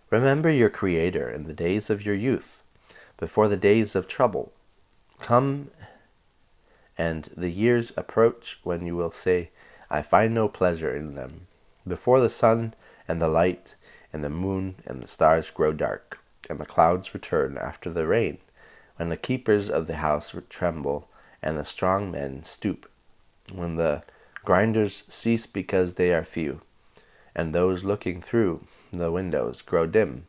Remember your Creator in the days of your youth, before the days of trouble come and the years approach when you will say, I find no pleasure in them. Before the sun and the light and the moon and the stars grow dark, and the clouds return after the rain, when the keepers of the house tremble, and the strong men stoop, when the grinders cease because they are few, and those looking through the windows grow dim,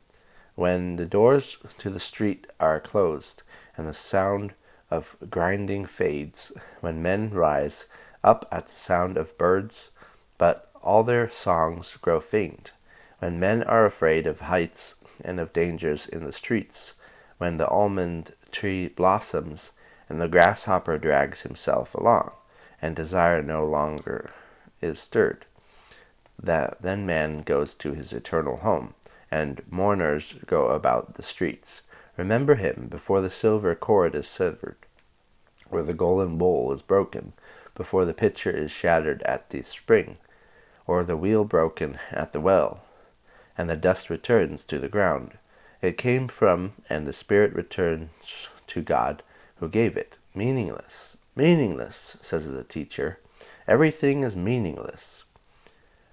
when the doors to the street are closed, and the sound of grinding fades, when men rise up at the sound of birds, but all their songs grow faint, when men are afraid of heights and of dangers in the streets, when the almond tree blossoms and the grasshopper drags himself along, and desire no longer is stirred, that then man goes to his eternal home, and mourners go about the streets. Remember him before the silver cord is severed, or the golden bowl is broken, before the pitcher is shattered at the spring, or the wheel broken at the well, and the dust returns to the ground. It came from, and the spirit returns to God who gave it. Meaningless. Meaningless, says the teacher. Everything is meaningless.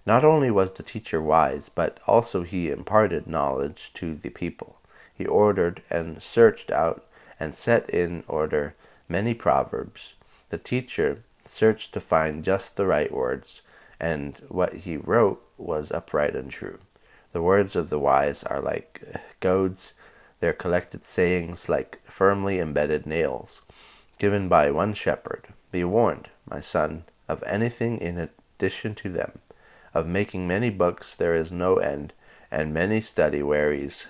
Not only was the teacher wise, but also he imparted knowledge to the people. He ordered and searched out and set in order many proverbs. The teacher searched to find just the right words, and what he wrote was upright and true. The words of the wise are like goads, their collected sayings like firmly embedded nails, given by one shepherd. Be warned, my son, of anything in addition to them. Of making many books there is no end, and many study wearies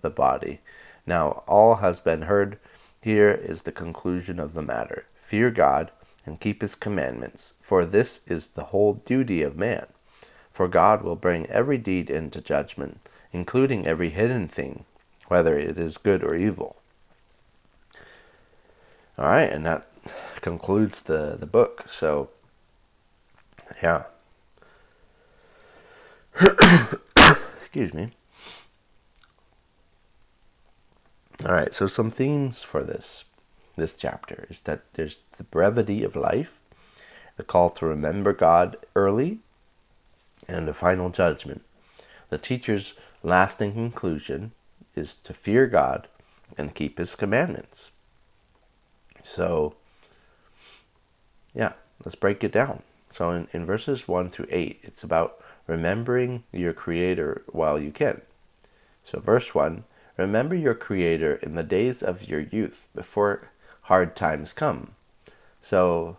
the body. Now all has been heard. Here is the conclusion of the matter. Fear God and keep his commandments, for this is the whole duty of man. For God will bring every deed into judgment, including every hidden thing, whether it is good or evil. All right, and that concludes the book. So, yeah. Excuse me. All right, so some themes for this chapter is that there's the brevity of life, the call to remember God early, and the final judgment. The teacher's lasting conclusion is to fear God and keep his commandments. So, yeah, let's break it down. So in verses 1 through 8, it's about remembering your Creator while you can. So verse 1, remember your Creator in the days of your youth, before hard times come. So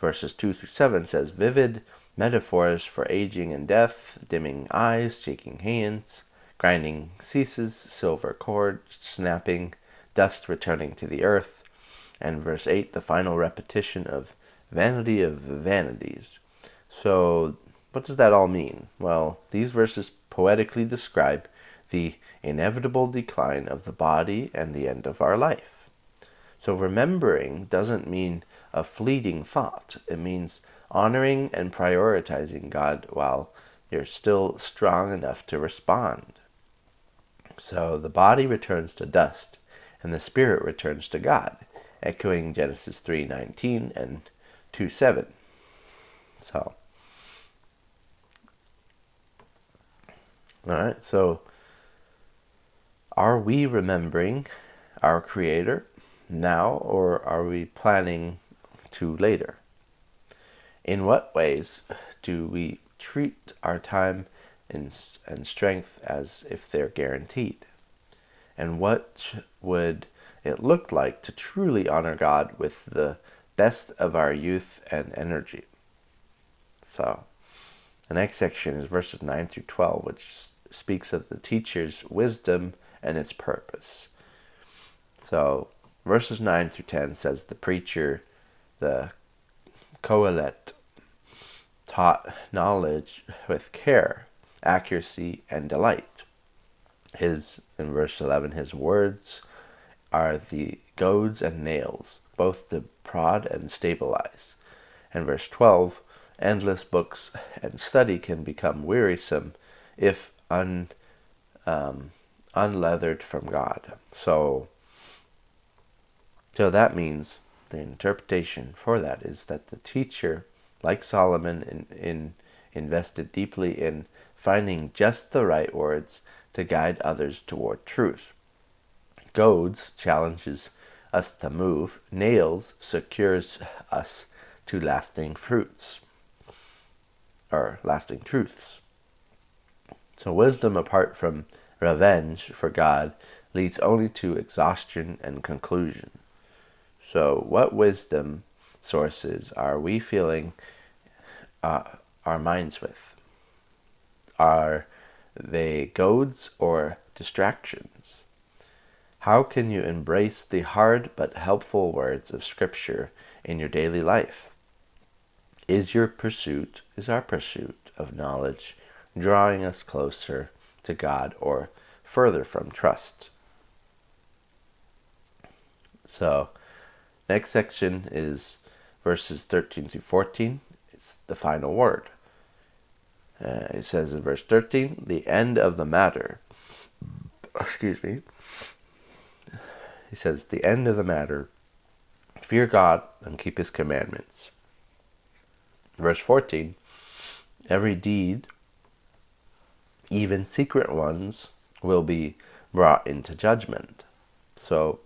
verses 2 through 7 says, vivid metaphors for aging and death, dimming eyes, shaking hands, grinding ceases, silver cord snapping, dust returning to the earth. And verse 8, the final repetition of vanity of vanities. So what does that all mean? Well, these verses poetically describe the inevitable decline of the body and the end of our life. So remembering doesn't mean a fleeting thought. It means honoring and prioritizing God while you're still strong enough to respond. So the body returns to dust, and the spirit returns to God, echoing Genesis 3:19 and 2:7. So, all right, so are we remembering our Creator now, or are we planning to later? In what ways do we treat our time and strength as if they're guaranteed? And what would it look like to truly honor God with the best of our youth and energy? So, the next section is verses 9 through 12, which speaks of the teacher's wisdom and its purpose. So, verses 9 through 10 says the preacher, the Kohelet, taught knowledge with care, accuracy, and delight. In verse 11, his words are the goads and nails, both to prod and stabilize. And verse 12, endless books and study can become wearisome if unleathered from God. So that means the interpretation for that is that the teacher, like Solomon, invested deeply in finding just the right words to guide others toward truth. Goads challenges us to move. Nails secures us to lasting fruits, or lasting truths. So wisdom apart from revenge for God leads only to exhaustion and conclusion. So what wisdom sources are we filling our minds with? Are they goads or distractions? How can you embrace the hard but helpful words of Scripture in your daily life? Is our pursuit of knowledge drawing us closer to God or further from trust? So, next section is verses 13 to 14. It's the final word. It says in verse 13, the end of the matter. Excuse me. He says, the end of the matter, fear God and keep his commandments. Verse 14, every deed, even secret ones, will be brought into judgment. So,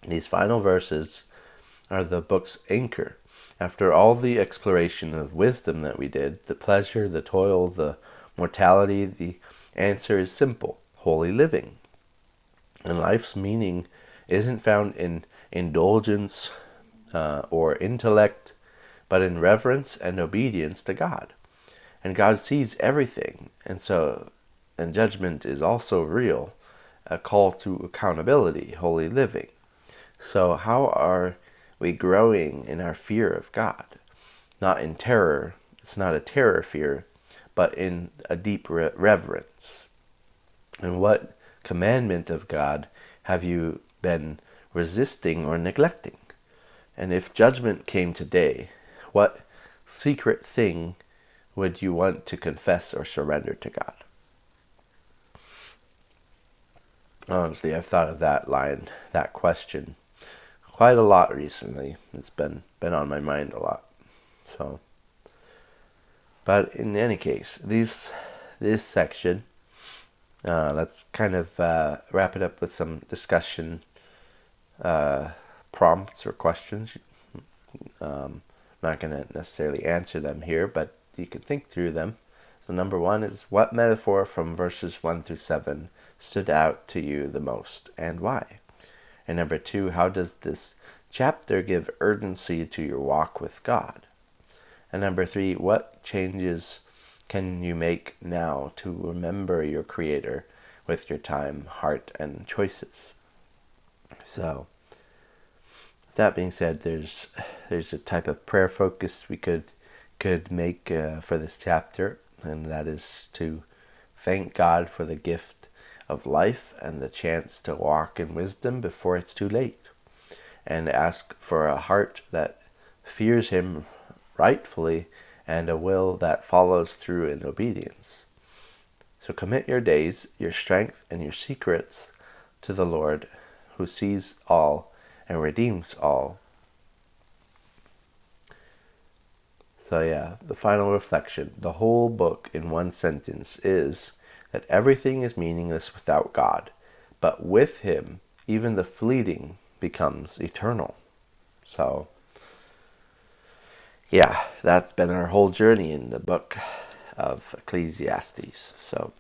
these final verses are the book's anchor. After all the exploration of wisdom that we did, the pleasure, the toil, the mortality, the answer is simple: holy living. And life's meaning isn't found in indulgence or intellect, but in reverence and obedience to God. And God sees everything, and judgment is also real, a call to accountability, holy living. So how are we growing in our fear of God? Not in terror, it's not a terror fear, but in a deep reverence. And what commandment of God have you been resisting or neglecting? And if judgment came today, what secret thing would you want to confess or surrender to God? Honestly, I've thought of that question, quite a lot recently. It's been on my mind a lot. So, but in any case, this section, let's kind of wrap it up with some discussion prompts or questions. I'm not going to necessarily answer them here, but you can think through them. So number one is, what metaphor from verses 1 through 7 stood out to you the most, and why? And number two, how does this chapter give urgency to your walk with God? And number three, what changes can you make now to remember your Creator with your time, heart, and choices? So, with that being said, there's a type of prayer focus we could make for this chapter, and that is to thank God for the gift of life and the chance to walk in wisdom before it's too late, and ask for a heart that fears Him rightfully and a will that follows through in obedience. So commit your days, your strength, and your secrets to the Lord, who sees all and redeems all. So yeah, the final reflection, the whole book in one sentence, is that everything is meaningless without God, but with Him, even the fleeting becomes eternal. So yeah, that's been our whole journey in the book of Ecclesiastes. So